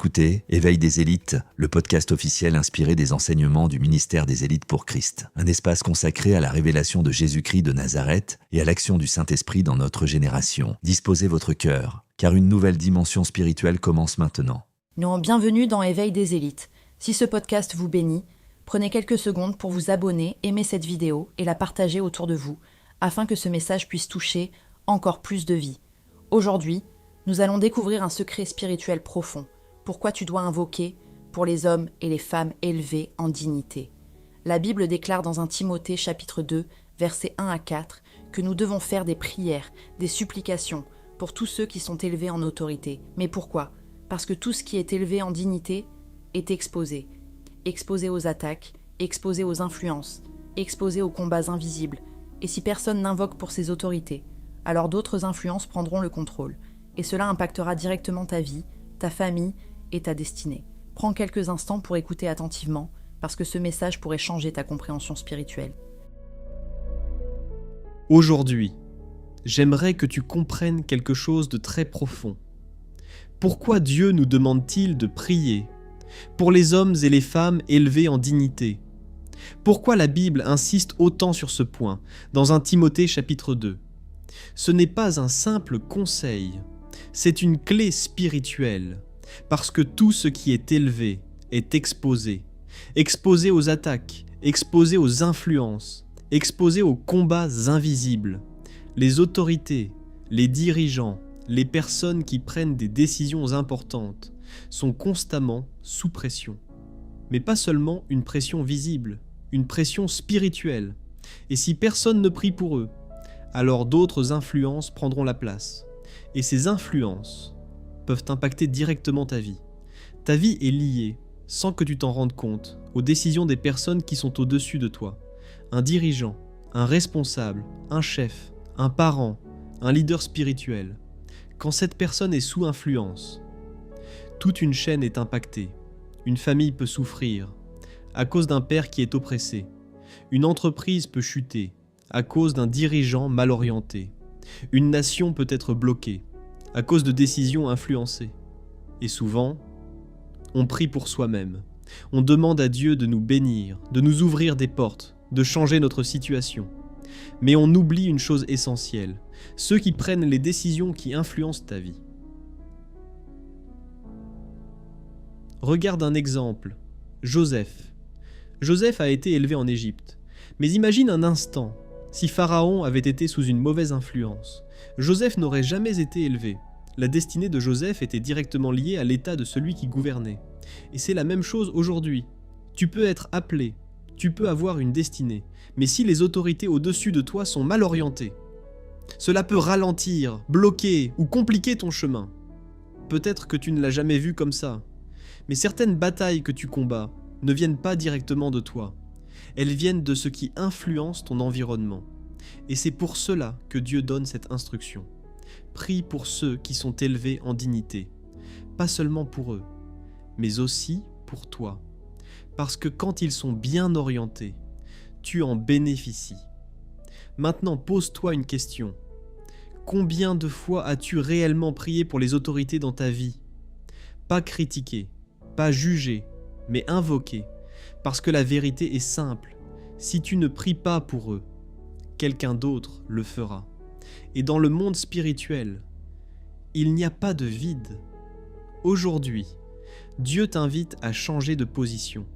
écoutez Éveil des élites, le podcast officiel inspiré des enseignements du ministère des élites pour Christ. Un espace consacré à la révélation de Jésus-Christ de Nazareth et à l'action du Saint-Esprit dans notre génération. Disposez votre cœur, car une nouvelle dimension spirituelle commence maintenant. Bienvenue dans Éveil des élites. Si ce podcast vous bénit, prenez quelques secondes pour vous abonner, aimer cette vidéo et la partager autour de vous, afin que ce message puisse toucher encore plus de vies. Aujourd'hui, nous allons découvrir un secret spirituel profond. Pourquoi tu dois invoquer pour les hommes et les femmes élevés en dignité. La Bible déclare dans 1 Timothée chapitre 2, versets 1 à 4, que nous devons faire des prières, des supplications pour tous ceux qui sont élevés en autorité. Mais pourquoi ? Parce que tout ce qui est élevé en dignité est exposé. Exposé aux attaques, exposé aux influences, exposé aux combats invisibles. Et si personne n'invoque pour ses autorités, alors d'autres influences prendront le contrôle. Et cela impactera directement ta vie, ta famille et ta destinée. Prends quelques instants pour écouter attentivement, parce que ce message pourrait changer ta compréhension spirituelle. Aujourd'hui, j'aimerais que tu comprennes quelque chose de très profond. Pourquoi Dieu nous demande-t-il de prier pour les hommes et les femmes élevés en dignité ? Pourquoi la Bible insiste autant sur ce point dans 1 Timothée chapitre 2 ? Ce n'est pas un simple conseil, c'est une clé spirituelle, parce que tout ce qui est élevé est exposé. Exposé aux attaques, exposé aux influences, exposé aux combats invisibles. Les autorités, les dirigeants, les personnes qui prennent des décisions importantes sont constamment sous pression. Mais pas seulement une pression visible, une pression spirituelle. Et si personne ne prie pour eux, alors d'autres influences prendront la place. Et ces influences peuvent impacter directement ta vie. Ta vie est liée, sans que tu t'en rendes compte, aux décisions des personnes qui sont au-dessus de toi. Un dirigeant, un responsable, un chef, un parent, un leader spirituel. Quand cette personne est sous influence, toute une chaîne est impactée. Une famille peut souffrir à cause d'un père qui est oppressé. Une entreprise peut chuter à cause d'un dirigeant mal orienté. Une nation peut être bloquée à cause de décisions influencées. Et souvent, on prie pour soi-même. On demande à Dieu de nous bénir, de nous ouvrir des portes, de changer notre situation. Mais on oublie une chose essentielle, ceux qui prennent les décisions qui influencent ta vie. Regarde un exemple, Joseph. Joseph a été élevé en Égypte. Mais imagine un instant, si Pharaon avait été sous une mauvaise influence, Joseph n'aurait jamais été élevé. La destinée de Joseph était directement liée à l'état de celui qui gouvernait. Et c'est la même chose aujourd'hui. Tu peux être appelé, tu peux avoir une destinée, mais si les autorités au-dessus de toi sont mal orientées, cela peut ralentir, bloquer ou compliquer ton chemin. Peut-être que tu ne l'as jamais vu comme ça, mais certaines batailles que tu combats ne viennent pas directement de toi. Elles viennent de ce qui influence ton environnement. Et c'est pour cela que Dieu donne cette instruction. Prie pour ceux qui sont élevés en dignité. Pas seulement pour eux, mais aussi pour toi. Parce que quand ils sont bien orientés, tu en bénéficies. Maintenant, pose-toi une question. Combien de fois as-tu réellement prié pour les autorités dans ta vie ? Pas critiquer, pas juger, mais invoquer. Parce que la vérité est simple. Si tu ne pries pas pour eux, quelqu'un d'autre le fera. Et dans le monde spirituel, il n'y a pas de vide. Aujourd'hui, Dieu t'invite à changer de position,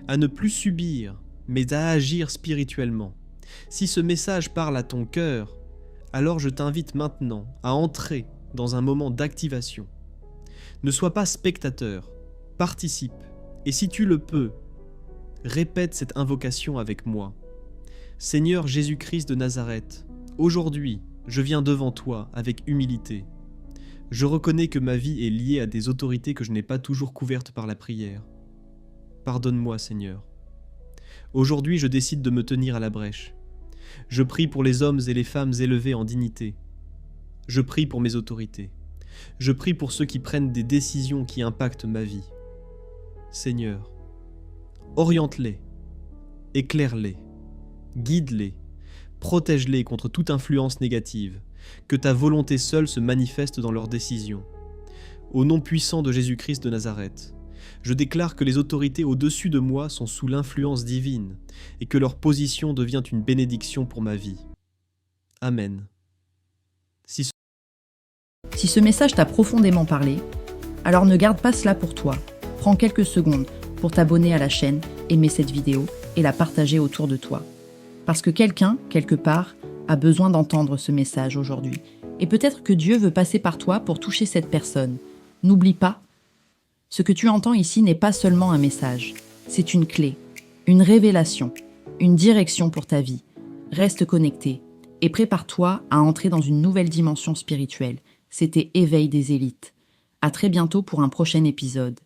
à ne plus subir, mais à agir spirituellement. Si ce message parle à ton cœur, alors je t'invite maintenant à entrer dans un moment d'activation. Ne sois pas spectateur, participe, et si tu le peux, répète cette invocation avec moi. Seigneur Jésus-Christ de Nazareth, aujourd'hui, je viens devant toi avec humilité. Je reconnais que ma vie est liée à des autorités que je n'ai pas toujours couvertes par la prière. Pardonne-moi, Seigneur. Aujourd'hui, je décide de me tenir à la brèche. Je prie pour les hommes et les femmes élevés en dignité. Je prie pour mes autorités. Je prie pour ceux qui prennent des décisions qui impactent ma vie. Seigneur, oriente-les, éclaire-les, guide-les, protège-les contre toute influence négative, que ta volonté seule se manifeste dans leurs décisions. au nom puissant de Jésus-Christ de Nazareth. Je déclare que les autorités au-dessus de moi sont sous l'influence divine et que leur position devient une bénédiction pour ma vie. Amen. Si ce message t'a profondément parlé, alors ne garde pas cela pour toi. Prends quelques secondes pour t'abonner à la chaîne, aimer cette vidéo et la partager autour de toi. Parce que quelqu'un, quelque part, a besoin d'entendre ce message aujourd'hui. Et peut-être que Dieu veut passer par toi pour toucher cette personne. N'oublie pas, ce que tu entends ici n'est pas seulement un message. C'est une clé, une révélation, une direction pour ta vie. Reste connecté et prépare-toi à entrer dans une nouvelle dimension spirituelle. C'était Éveil des élites. À très bientôt pour un prochain épisode.